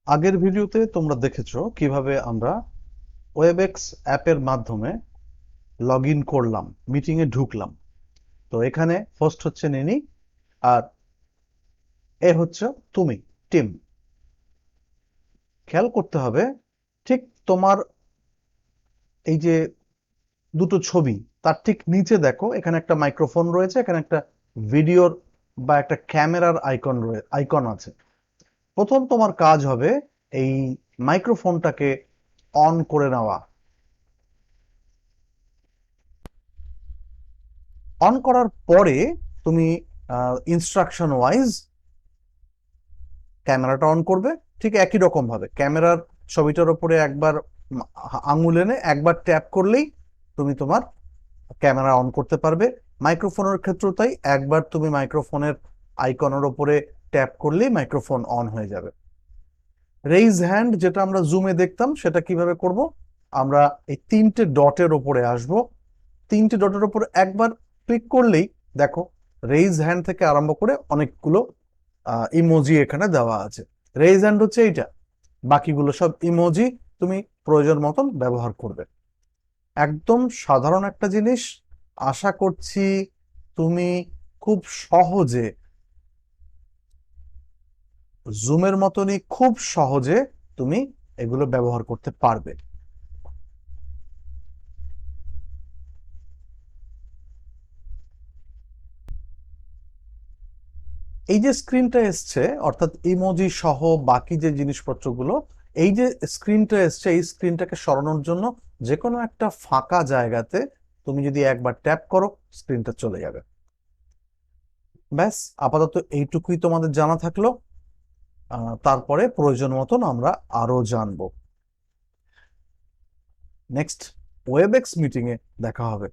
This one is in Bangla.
আগের ভিডিওতে তোমরা দেখেছো কিভাবে আমরা ওয়েবএক্স অ্যাপের মাধ্যমে লগ ইন করলাম, মিটিংয়ে ঢুকলাম। তো এখানে হোস্ট হচ্ছে নিনি, আর এ হচ্ছে তুমি, টিম। খেয়াল করতে হবে, ঠিক তোমার এই যে দুটো ছবি, তার ঠিক নিচে দেখো এখানে একটা মাইক্রোফোন রয়েছে, এখানে একটা ভিডিওর বা একটা ক্যামেরার আইকন আছে। প্রথম তোমার কাজ হবে এই মাইক্রোফোনটাকে অন করে নেওয়া। অন করার পরে তুমি ইনস্ট্রাকশন ওয়াইজ ক্যামেরাটা অন করবে। ঠিক একই রকম ভাবে ক্যামেরার ছবিটার উপরে একবার আঙুল এনে একবার ট্যাপ করলেই তুমি তোমার ক্যামেরা অন করতে পারবে। মাইক্রোফোনের ক্ষেত্রেও তাই, একবার তুমি মাইক্রোফোনের আইকনের উপরে ট্যাপ করলেই মাইক্রোফোন অন হয়ে যাবে। রেইজ হ্যান্ড যেটা আমরা জুমে দেখতাম, সেটা কিভাবে করব? আমরা এই তিনটে ডটের উপরে আসব, তিনটে ডটের উপর একবার ক্লিক করলেই দেখো রেইজ হ্যান্ড থেকে আরম্ভ করে অনেকগুলো ইমোজি এখানে দেওয়া আছে। রেইজ হ্যান্ড হচ্ছে এইটা, বাকিগুলো সব ইমোজি, তুমি প্রয়োজন মতন ব্যবহার করবে। একদম সাধারণ একটা জিনিস, আশা করছি তুমি খুব সহজে জুমের মতনই খুব সহজে তুমি এগুলো ব্যবহার করতে পারবে। এই যে স্ক্রিনটা এসছে, অর্থাৎ ইমোজি সহ বাকি যে জিনিসপত্রগুলো, এই যে স্ক্রিনটা এসছে, এই স্ক্রিনটাকে সরানোর জন্য যে কোনো একটা ফাঁকা জায়গাতে তুমি যদি একবার ট্যাপ করো, স্ক্রিনটা চলে যাবে। ব্যাস, আপাতত এইটুকুই তোমাদের জানা থাকলো। তারপরে প্রয়োজন মতন আমরা আরো জানবো। নেক্সট ওয়েবএক্স মিটিংয়ে দেখা হবে।